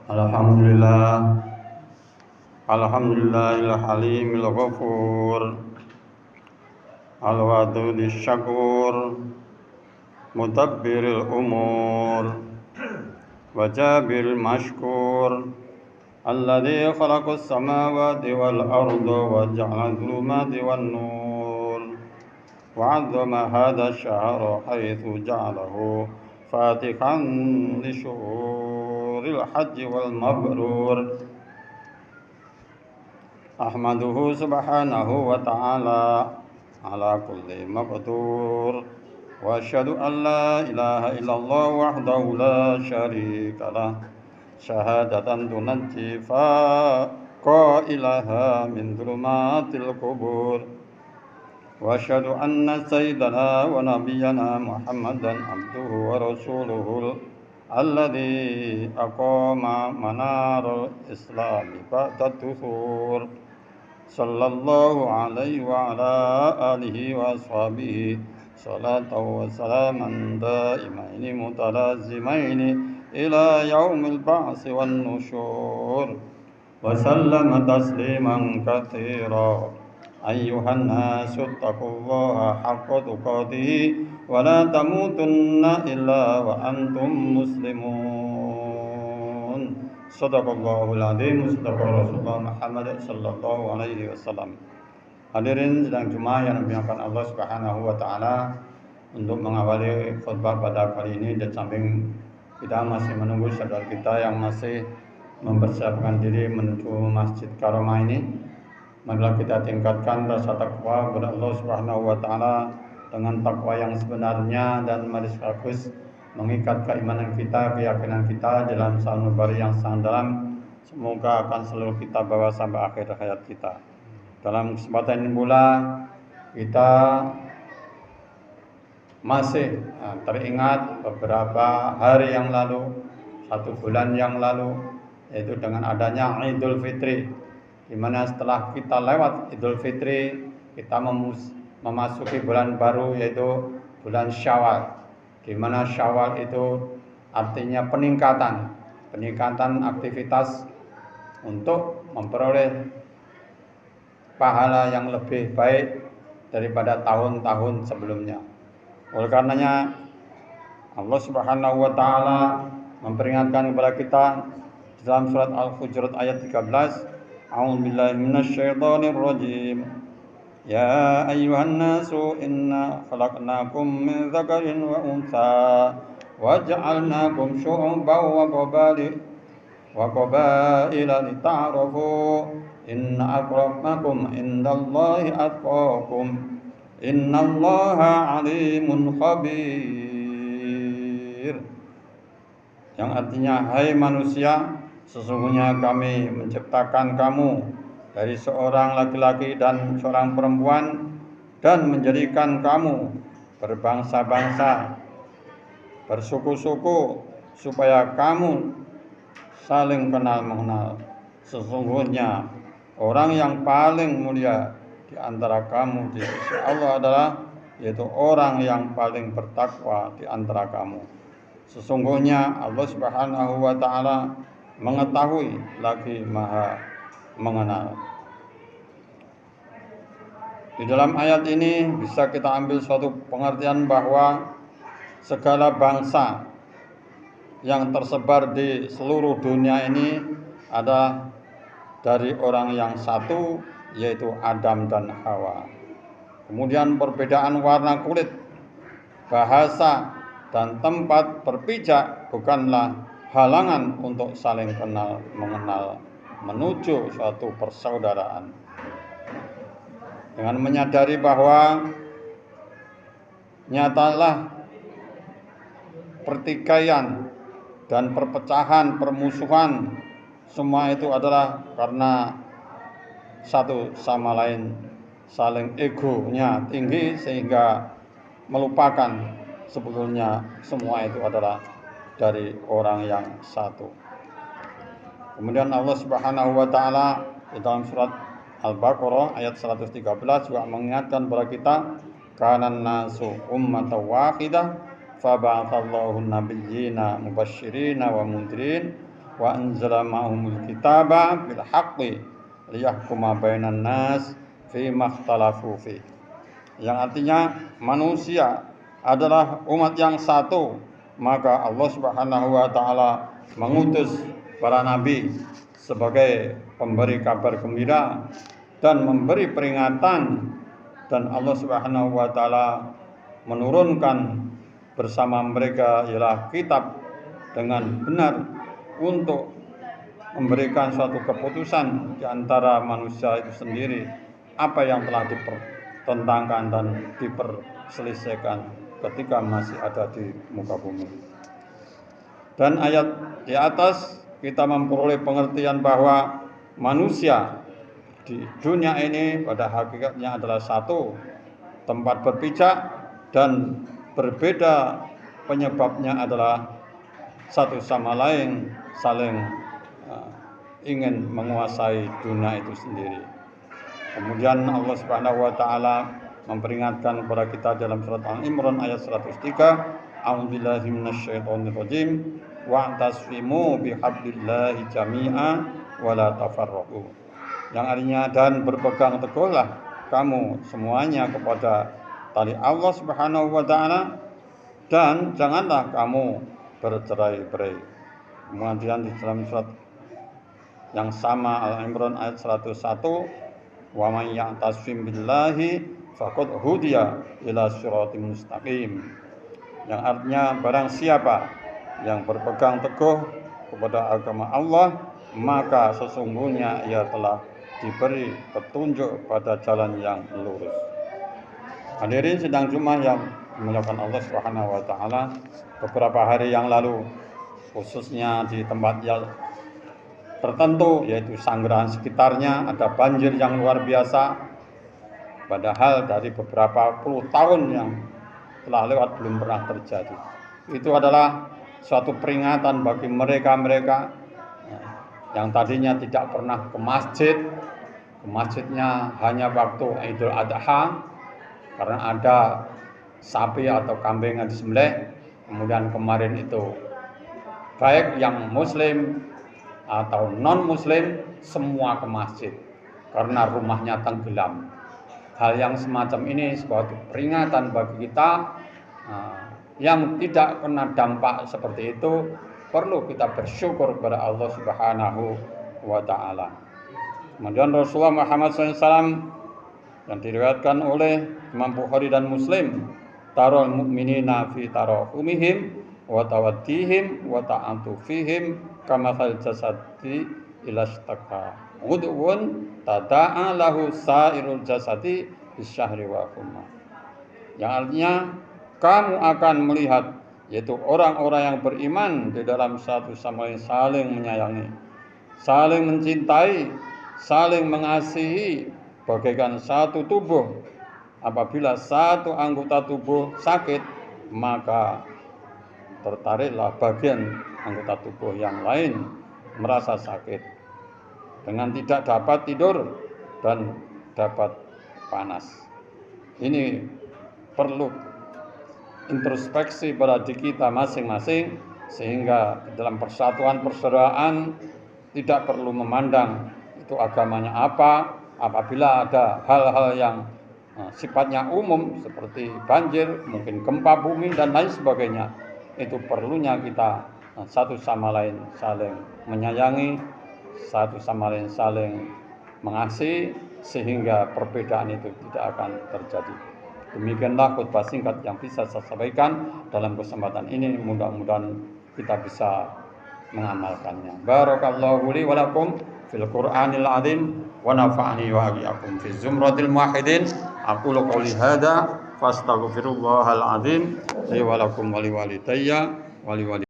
Alhamdulillah, alhamdulillahil halimil ghafur, al-wadudis syakur, mudabbiril umur, wajabiril mashkur, alladzi khalaqas samawati wal arda wa ja'ala dhulumati wan nur, wa 'azzama hadha ash-shahra haitsu ja'alahu fatihan li syuhuril hajji wal mabrur. Ahmaduhu subhanahu wa ta'ala ala kulli maqdur wa asyhadu an la ilaha illallah wahdahu la syarika lah syahadatan tunajji qailaha min dhulumatil qubur wa asyhadu anna sayyidana wa nabiyyana Muhammadan abduhu wa rasuluhu alladzi aqama manaral islami ba'da tuhur sallallahu alaihi wa ala alihi wa ashabihi salatan wa salaman daimaini mutalazimaini ila yaumil ba'si wan nusyur wa sallama tasliman katsira ayyuhan nasu taqullaha haqqa tuqatih wa la tamutunna illa wa antum muslimun. Sadaqallahul adzim, sadaqa Rasulullah Muhammad sallallahu alaihi wasallam. Hadirin sidang Jumat yang dimuliakan Allah Subhanahu wa taala, untuk mengawali khutbah pada kali ini dan samping kita masih menunggu saudara kita yang masih mempersiapkan diri menuju Masjid Karomah ini, marilah kita tingkatkan rasa takwa kepada Allah Subhanahu wa taala dengan takwa yang sebenarnya, dan mari sekaligus mengikat keimanan kita, keyakinan kita dalam sanubari yang sangat dalam, semoga akan selalu kita bawa sampai akhir hayat kita. Dalam kesempatan ini pula kita masih teringat beberapa hari yang lalu, 1 bulan yang lalu, yaitu dengan adanya Idul Fitri, di mana setelah kita lewat Idul Fitri kita memasuki bulan baru, yaitu bulan Syawal, di mana Syawal itu artinya peningkatan aktivitas untuk memperoleh pahala yang lebih baik daripada tahun-tahun sebelumnya. Oleh karenanya Allah Subhanahu wa taala memperingatkan kepada kita dalam surat Al-Hujurat ayat 13, A'udzubillahi minasyaitonir rajim. Ya ayyuhan nasu inna khalaqnakum min dzakarin wa untha wa ja'alnakum syu'uban wa qabaila lita'arafu inna akramakum indallahi atqakum innallaha alimun khabir. Yang artinya, hai manusia, sesungguhnya kami menciptakan kamu dari seorang laki-laki dan seorang perempuan, dan menjadikan kamu berbangsa-bangsa, bersuku-suku, supaya kamu saling kenal mengenal. Sesungguhnya orang yang paling mulia di antara kamu di sisi Allah adalah, yaitu orang yang paling bertakwa di antara kamu. Sesungguhnya Allah Subhanahu wa taala mengetahui lagi Maha mengenal. Di dalam ayat ini bisa kita ambil suatu pengertian bahwa segala bangsa yang tersebar di seluruh dunia ini adalah dari orang yang satu, yaitu Adam dan Hawa. Kemudian perbedaan warna kulit, bahasa, dan tempat berpijak bukanlah halangan untuk saling kenal mengenal menuju suatu persaudaraan. Dengan menyadari bahwa nyatalah pertikaian dan perpecahan, permusuhan, semua itu adalah karena satu sama lain saling egonya tinggi, sehingga melupakan sebetulnya semua itu adalah dari orang yang satu. Kemudian Allah Subhanahu wa taala di dalam surat Al-Baqarah ayat 113 juga mengingatkan kepada kita, kanan nasu ummatan wahidah faba'atsallahu nabiyyina mubasysyirina wa mundhirin wa anzala ma'ahumul kitaba bil haqqi liyahkuma bainan nas fi makhtalafu fi. Yang artinya manusia adalah umat yang satu, maka Allah Subhanahu wa taala mengutus para nabi sebagai pemberi kabar gembira dan memberi peringatan, dan Allah Subhanahu wa taala menurunkan bersama mereka ialah kitab dengan benar untuk memberikan suatu keputusan di antara manusia itu sendiri apa yang telah dipertentangkan dan diperselisihkan ketika masih ada di muka bumi. Dan ayat di atas kita memperoleh pengertian bahwa manusia di dunia ini pada hakikatnya adalah satu tempat berpijak, dan berbeda penyebabnya adalah satu sama lain saling ingin menguasai dunia itu sendiri. Kemudian Allah Subhanahu wa taala memperingatkan kepada kita dalam surat Al-Imran ayat 103, a'udzubillahi minasyaitonir rajim wa'tasimu bihablillahi jami'a wa la tafarraqu. Yang artinya, dan berpegang teguhlah kamu semuanya kepada tali Allah Subhanahu wa taala dan janganlah kamu bercerai-berai. Kemudian di dalam surat yang sama Al-Imran ayat 101, wa may ya'tasim billahi faqad hudiya ila siratim mustaqim. Yang artinya, barang siapa yang berpegang teguh kepada agama Allah, maka sesungguhnya ia telah diberi petunjuk pada jalan yang lurus. Hadirin sidang Jumat yang dimuliakan Allah Subhanahu wa taala, beberapa hari yang lalu khususnya di tempat yang tertentu yaitu Sanggerahan sekitarnya ada banjir yang luar biasa, padahal dari beberapa puluh tahun yang telah lewat belum pernah terjadi. Itu adalah suatu peringatan bagi mereka-mereka yang tadinya tidak pernah ke masjid. Ke masjidnya hanya waktu Idul Adha karena ada sapi atau kambing yang disembelih. Kemudian kemarin itu baik yang muslim atau non muslim semua ke masjid karena rumahnya tenggelam. Hal yang semacam ini sebuah peringatan bagi kita yang tidak kena dampak seperti itu. Perlu kita bersyukur kepada Allah Subhanahu wa taala. Kemudian Rasulullah Muhammad SAW yang diriwayatkan oleh Imam Bukhari dan Muslim, tarul mu'minina fi tarahumihim wa tawaddihim wa ta'atufihim kamathal jasadi ilastaka udwun tada'a lahu sairul jasadi bisyahri wa humma. Yang artinya, kamu akan melihat yaitu orang-orang yang beriman di dalam satu sama lain saling menyayangi, saling mencintai, saling mengasihi bagaikan satu tubuh. Apabila satu anggota tubuh sakit, maka tertariklah bagian anggota tubuh yang lain merasa sakit dengan tidak dapat tidur dan dapat panas. Ini perlu introspeksi pada diri kita masing-masing, sehingga dalam persatuan persaudaraan tidak perlu memandang itu agamanya apa. Apabila ada hal-hal yang sifatnya umum seperti banjir, mungkin gempa bumi dan lain sebagainya, itu perlunya kita satu sama lain saling menyayangi, satu sama lain saling mengasihi, sehingga perbedaan itu tidak akan terjadi. Demikianlah khutbah singkat yang bisa saya sampaikan dalam kesempatan ini. Mudah-mudahan kita bisa mengamalkannya. Barakallahu li wa lakum fil Qur'anil azim wa nafa'ani wa iyyakum fi zumratil muwahhidin. Aqulu qouli hadza fastaghfirullahal azim li wa lakum wa li walidayya wa li